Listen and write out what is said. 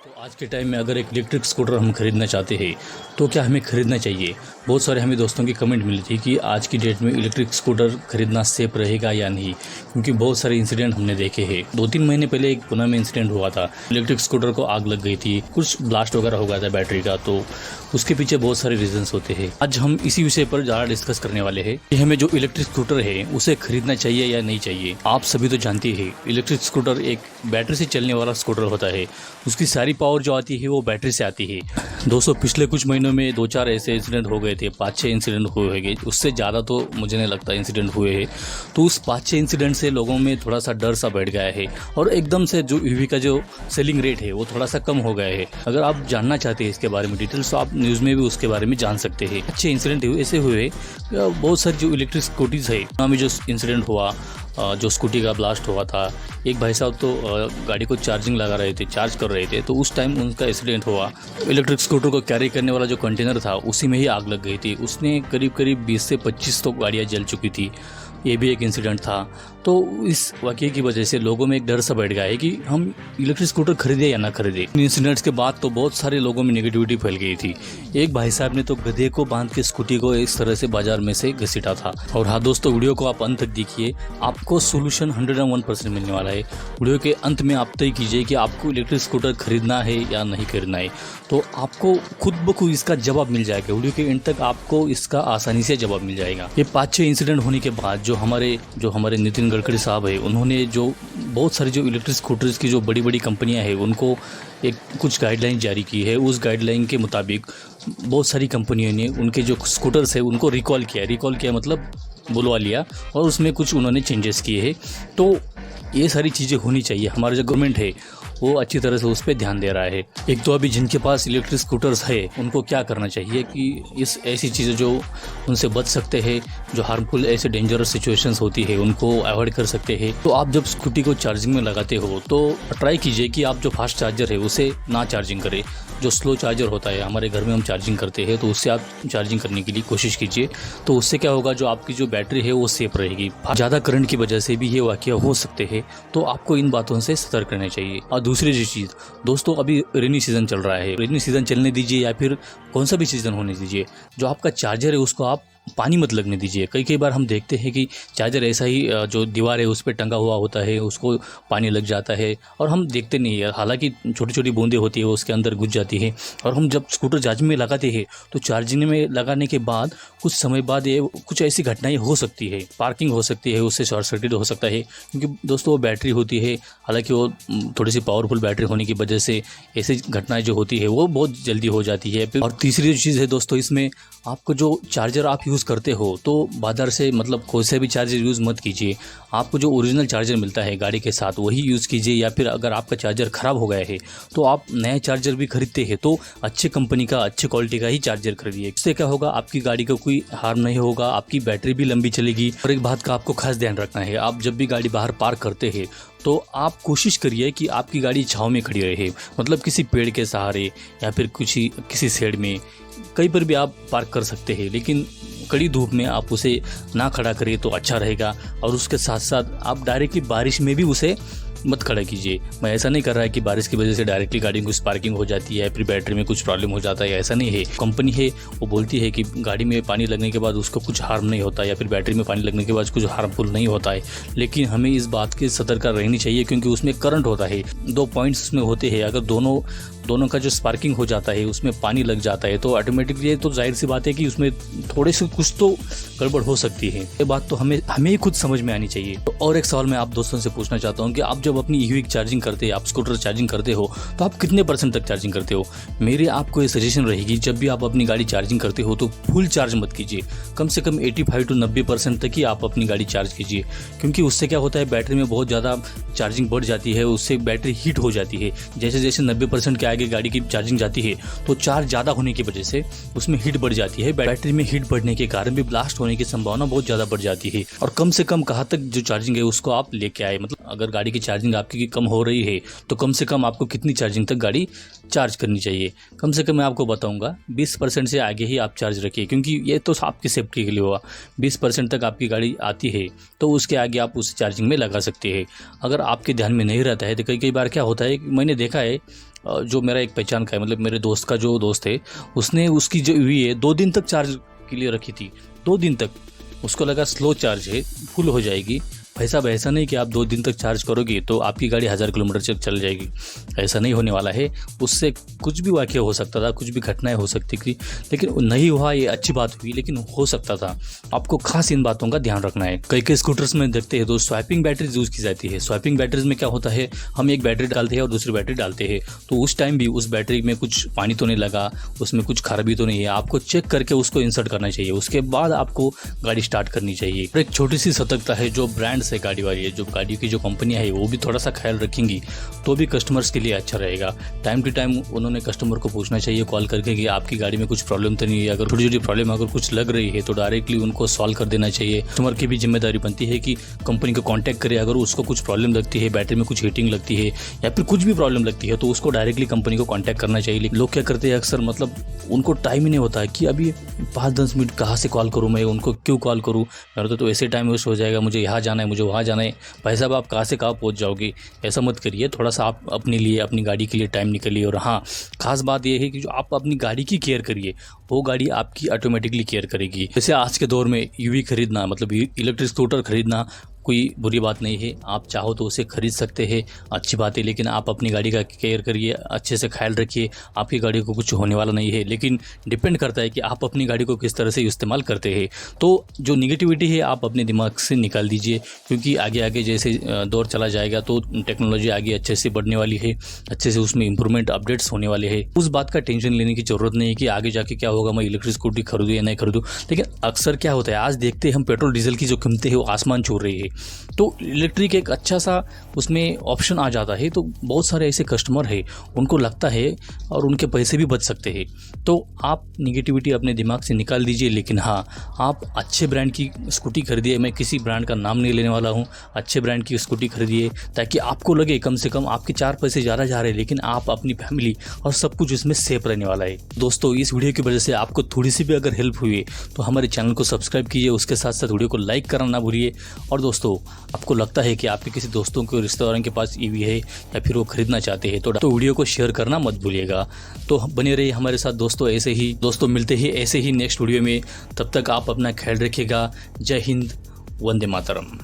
तो आज के टाइम में अगर एक इलेक्ट्रिक स्कूटर हम खरीदना चाहते हैं तो क्या हमें खरीदना चाहिए। बहुत सारे हमें दोस्तों की कमेंट मिली थी कि आज की डेट में इलेक्ट्रिक स्कूटर खरीदना सेफ रहेगा या नहीं, क्योंकि बहुत सारे इंसिडेंट हमने देखे हैं। 2-3 महीने पहले एक पुणे में इंसिडेंट हुआ था, इलेक्ट्रिक स्कूटर को आग लग गई थी, कुछ ब्लास्ट वगैरह हो गया था बैटरी का, तो उसके पीछे बहुत सारे रीजंस होते हैं। आज हम इसी विषय पर ज़्यादा डिस्कस करने वाले हैं कि हमें जो इलेक्ट्रिक स्कूटर है उसे खरीदना चाहिए या नहीं चाहिए। आप सभी तो जानते हैं इलेक्ट्रिक स्कूटर एक बैटरी से चलने वाला स्कूटर होता है, उसकी सारी पावर जो आती है वो बैटरी से आती है। दोस्तों पिछले कुछ महीनों में 2-4 ऐसे इंसिडेंट हो गए थे, 5-6 इंसिडेंट हुए हैं, उससे ज़्यादा तो मुझे नहीं लगता इंसिडेंट हुए हैं। तो उस 5-6 इंसिडेंट से लोगों में थोड़ा सा डर सा बैठ गया है और एकदम से जो ईवी का जो सेलिंग रेट है वो थोड़ा सा कम हो गया है। अगर आप जानना चाहते हैं इसके बारे में डिटेल्स तो आप न्यूज़ में भी उसके बारे में जान सकते हैं। अच्छे इंसिडेंट ऐसे हुए, बहुत सारी जो इलेक्ट्रिक स्कूटीज़ है में जो इंसिडेंट हुआ, जो स्कूटी का ब्लास्ट हुआ था, एक भाई साहब तो गाड़ी को चार्जिंग लगा रहे थे, चार्ज कर रहे थे, तो उस टाइम उनका एक्सीडेंट हुआ। इलेक्ट्रिक स्कूटर को कैरी करने वाला जो कंटेनर था उसी में ही आग लग गई थी, उसने करीब 20 से 25 तो गाड़ियाँ जल चुकी थी। ये भी एक इंसिडेंट था। तो इस वाक़ये की वजह से लोगों में एक डर सा बैठ गया है कि हम इलेक्ट्रिक स्कूटर खरीदें या ना खरीदें। इन इंसिडेंट्स के बाद तो बहुत सारे लोगों में नेगेटिविटी फैल गई थी। एक भाई साहब ने तो गधे को बांध के स्कूटी को इस तरह से बाजार में से घसीटा था। और हाँ दोस्तों, वीडियो को आप अंत तक देखिए, आपको सोल्यूशन 101% मिलने वाला है। वीडियो के अंत में आप तय कीजिए कि आपको इलेक्ट्रिक स्कूटर खरीदना है या नहीं खरीदना है, तो आपको खुद ब खुद इसका जवाब मिल जाएगा। वीडियो के एंड तक आपको इसका आसानी से जवाब मिल जाएगा। ये 5-6 इंसिडेंट होने के बाद जो हमारे नितिन गडकरी साहब है, उन्होंने जो बहुत सारी जो इलेक्ट्रिक स्कूटर्स की जो बड़ी बड़ी कंपनियां हैं उनको एक कुछ गाइडलाइन जारी की है। उस गाइडलाइन के मुताबिक बहुत सारी कंपनियों ने उनके जो स्कूटर्स है उनको रिकॉल किया मतलब बुलवा लिया और उसमें कुछ उन्होंने चेंजेस किए हैं। तो ये सारी चीज़ें होनी चाहिए। हमारा जो गवर्नमेंट है वो अच्छी तरह से उस पर ध्यान दे रहा है। एक तो अभी जिनके पास इलेक्ट्रिक स्कूटर्स है उनको क्या करना चाहिए कि इस ऐसी चीज़ें जो उनसे बच सकते हैं, जो हार्मफुल ऐसे डेंजरस सिचुएशंस होती है उनको अवॉइड कर सकते हैं। तो आप जब स्कूटी को चार्जिंग में लगाते हो तो ट्राई कीजिए कि आप जो फास्ट चार्जर है उसे ना चार्जिंग करें। जो स्लो चार्जर होता है, हमारे घर में हम चार्जिंग करते हैं, तो उससे आप चार्जिंग करने के लिए कोशिश कीजिए। तो उससे क्या होगा, जो आपकी जो बैटरी है वो सेफ रहेगी। ज़्यादा करंट की वजह से भी ये वाक़या हो सकते हैं, तो आपको इन बातों से सतर्क रहना चाहिए। और दूसरी चीज़ दोस्तों, अभी रेनी सीज़न चल रहा है, रेनी सीज़न चलने दीजिए या फिर कौन सा भी सीज़न होने दीजिए, जो आपका चार्जर है उसको आप पानी मत लगने दीजिए। कई बार हम देखते हैं कि चार्जर ऐसा ही जो दीवार है उस पर टंगा हुआ होता है, उसको पानी लग जाता है और हम देखते नहीं है। हालांकि छोटी छोटी बूंदें होती है वो उसके अंदर घुस जाती है। और हम जब स्कूटर चार्जिंग में लगाते हैं तो चार्जिंग में लगाने के बाद कुछ समय बाद ये कुछ ऐसी घटनाएं हो सकती है, स्पार्किंग हो सकती है, उससे शॉर्ट सर्किट हो सकता है, क्योंकि दोस्तों वो बैटरी होती है। हालांकि वो थोड़ी सी पावरफुल बैटरी होने की वजह से ऐसी घटनाएं जो होती है वो बहुत जल्दी हो जाती है। और तीसरी चीज़ है दोस्तों, इसमें आपको जो चार्जर आप यूज़ करते हो तो बाजार से मतलब कोई से भी चार्जर यूज़ मत कीजिए। आपको जो ओरिजिनल चार्जर मिलता है गाड़ी के साथ वही यूज़ कीजिए, या फिर अगर आपका चार्जर ख़राब हो गया है तो आप नया चार्जर भी खरीदते हैं तो अच्छे कंपनी का, अच्छे क्वालिटी का ही चार्जर खरीदिए। इससे क्या होगा, आपकी गाड़ी को कोई हार्म नहीं होगा, आपकी बैटरी भी लंबी चलेगी। और एक बात का आपको खास ध्यान रखना है, आप जब भी गाड़ी बाहर पार्क करते हैं तो आप कोशिश करिए कि आपकी गाड़ी छाँव में खड़ी रहे, मतलब किसी पेड़ के सहारे या फिर किसी शेड में, कहीं पर भी आप पार्क कर सकते हैं, लेकिन कड़ी धूप में आप उसे ना खड़ा करिए तो अच्छा रहेगा। और उसके साथ साथ आप डायरेक्टली बारिश में भी उसे मत खड़ा कीजिए। मैं ऐसा नहीं कर रहा है कि बारिश की वजह से डायरेक्टली गाड़ी की स्पार्किंग हो जाती है, फिर बैटरी में कुछ प्रॉब्लम हो जाता है, ऐसा नहीं है। कंपनी है वो बोलती है कि गाड़ी में पानी लगने के बाद उसको कुछ हार्म नहीं होता, या फिर बैटरी में पानी लगने के बाद कुछ हार्मफुल नहीं होता है। लेकिन हमें इस बात की सतर्कता रहनी चाहिए, क्योंकि उसमें करंट होता है, 2 पॉइंट्स उसमें होते हैं। अगर दोनों का जो स्पार्किंग हो जाता है, उसमें पानी लग जाता है, तो ऑटोमेटिकली तो जाहिर सी बात है कि उसमें थोड़े से कुछ तो गड़बड़ हो सकती है। ये बात तो हमें ही खुद समझ में आनी चाहिए। तो और एक सवाल मैं आप दोस्तों से पूछना चाहता हूँ कि आप जब अपनी ईवी चार्जिंग करते हैं, आप स्कूटर चार्जिंग करते हो, तो आप कितने % तक चार्जिंग करते हो। मेरी आपको ये सजेशन रहेगी, जब भी आप अपनी गाड़ी चार्जिंग करते हो तो फुल चार्ज मत कीजिए, कम से कम 85 to 90% तक ही आप अपनी गाड़ी चार्ज कीजिए। क्योंकि उससे क्या होता है, बैटरी में बहुत ज़्यादा चार्जिंग बढ़ जाती है, उससे बैटरी हीट हो जाती है। जैसे जैसे 90% के आगे गाड़ी की चार्जिंग जाती है तो चार्ज ज़्यादा होने की वजह से उसमें हीट बढ़ जाती है। बैटरी में हीट बढ़ने के कारण भी ब्लास्ट होने की संभावना बहुत ज़्यादा बढ़ जाती है। और कम से कम कहाँ तक जो चार्जिंग है उसको आप लेके आए, मतलब अगर गाड़ी की चार्जिंग आपकी कम हो रही है तो कम से कम आपको कितनी चार्जिंग तक गाड़ी चार्ज करनी चाहिए। कम से कम मैं आपको बताऊंगा 20% से आगे ही आप चार्ज रखिए, क्योंकि ये तो आपकी सेफ्टी के लिए हुआ। 20% तक आपकी गाड़ी आती है तो उसके आगे आप उस चार्जिंग में लगा सकते हैं। अगर आपके ध्यान में नहीं रहता है तो कई बार क्या होता है, मैंने देखा है जो मेरा एक पहचान का है, मतलब मेरे दोस्त का जो दोस्त है, उसने उसकी जो ईवी है 2 दिन तक चार्ज के लिए रखी थी। 2 दिन तक उसको लगा स्लो चार्ज है, फुल हो जाएगी। भाई साहब, ऐसा नहीं कि आप 2 दिन तक चार्ज करोगे तो आपकी गाड़ी 1000 किलोमीटर तक चल जाएगी। ऐसा नहीं होने वाला है। उससे कुछ भी वाक़या हो सकता था, कुछ भी घटनाएं हो सकती थी, लेकिन नहीं हुआ, ये अच्छी बात हुई, लेकिन हो सकता था। आपको खास इन बातों का ध्यान रखना है। कई कई स्कूटर्स में देखते हैं तो स्वैपिंग बैटरीज यूज़ की जाती है। स्वैपिंग बैटरीज में क्या होता है, हम एक बैटरी डालते हैं और दूसरी बैटरी डालते हैं, तो उस टाइम भी उस बैटरी में कुछ पानी तो नहीं लगा, उसमें कुछ खराबी तो नहीं है, आपको चेक करके उसको इंसर्ट करना चाहिए। उसके बाद आपको गाड़ी स्टार्ट करनी चाहिए। और एक छोटी सी सतर्कता है, जो ब्रांड्स है गाड़ी वाली है, जो गाड़ी की जो कंपनियां है, वो भी थोड़ा सा ख्याल रखेंगी तो भी कस्टमर्स के लिए अच्छा रहेगा। टाइम टू टाइम उन्होंने कस्टमर को पूछना चाहिए कॉल करके कि आपकी गाड़ी में कुछ प्रॉब्लम तो नहीं है। अगर छोटी छोटी प्रॉब्लम अगर कुछ लग रही है तो डायरेक्टली उनको सॉल्व कर देना चाहिए। कस्टमर की भी जिम्मेदारी बनती है कि कंपनी को कॉन्टैक्ट करे। अगर उसको कुछ प्रॉब्लम लगती है, बैटरी में कुछ हीटिंग लगती है या फिर कुछ भी प्रॉब्लम लगती है, तो उसको डायरेक्टली कंपनी को कॉन्टैक्ट करना चाहिए। लेकिन लोग क्या करते हैं अक्सर, मतलब उनको टाइम ही नहीं होता है कि अभी 5-10 मिनट कहाँ से कॉल करूँ, मैं उनको क्यों कॉल करूँ, मेरा तो ऐसे टाइम वेस्ट हो जाएगा, मुझे यहाँ जाना है, मुझे वहाँ जाना है। भाई साहब, आप कहाँ से कहाँ पहुँच जाओगे, ऐसा मत करिए। थोड़ा सा आप अपने लिए, अपनी गाड़ी के लिए टाइम निकालिए। और हाँ, खास बात यह है कि जो आप अपनी गाड़ी की केयर करिए, वो गाड़ी आपकी ऑटोमेटिकली केयर करेगी। जैसे आज के दौर में ईवी खरीदना, मतलब इलेक्ट्रिक स्कूटर खरीदना कोई बुरी बात नहीं है। आप चाहो तो उसे खरीद सकते हैं, अच्छी बात है, लेकिन आप अपनी गाड़ी का केयर करिए, अच्छे से ख्याल रखिए। आपकी गाड़ी को कुछ होने वाला नहीं है, लेकिन डिपेंड करता है कि आप अपनी गाड़ी को किस तरह से इस्तेमाल करते हैं। तो जो निगेटिविटी है आप अपने दिमाग से निकाल दीजिए, क्योंकि आगे आगे जैसे दौर चला जाएगा तो टेक्नोलॉजी आगे अच्छे से बढ़ने वाली है, अच्छे से उसमें इंप्रूवमेंट अपडेट्स होने वाले हैं। उस बात का टेंशन लेने की ज़रूरत नहीं है कि आगे जाके क्या होगा, मैं इलेक्ट्रिक स्कूटी खरीदूँ या नहीं खरीदूँ। लेकिन अक्सर क्या होता है, आज देखते हैं हम पेट्रोल डीजल की जो कीमतें हैं वो आसमान छू रही है, तो इलेक्ट्रिक एक अच्छा सा उसमें ऑप्शन आ जाता है। तो बहुत सारे ऐसे कस्टमर हैं, उनको लगता है और उनके पैसे भी बच सकते हैं। तो आप निगेटिविटी अपने दिमाग से निकाल दीजिए। लेकिन हाँ, आप अच्छे ब्रांड की स्कूटी खरीदिए। मैं किसी ब्रांड का नाम नहीं लेने वाला हूँ। अच्छे ब्रांड की स्कूटी खरीदिए ताकि आपको लगे कम से कम आपके 4 पैसे ज़्यादा जा रहे हैं, लेकिन आप अपनी फैमिली और सब कुछ इसमें सेफ रहने वाला है। दोस्तों, इस वीडियो की वजह से आपको थोड़ी सी भी अगर हेल्प हुई है तो हमारे चैनल को सब्सक्राइब कीजिए, उसके साथ साथ वीडियो को लाइक करना ना भूलिए। और दोस्तों, आपको लगता है कि आपके किसी दोस्तों के रिश्तेदारों के पास ईवी है या फिर वो खरीदना चाहते हैं तो वीडियो को शेयर करना मत भूलिएगा। तो बने रहिए हमारे साथ दोस्तों, ऐसे ही दोस्तों मिलते हैं ऐसे ही नेक्स्ट वीडियो में। तब तक आप अपना ख्याल रखिएगा। जय हिंद, वंदे मातरम।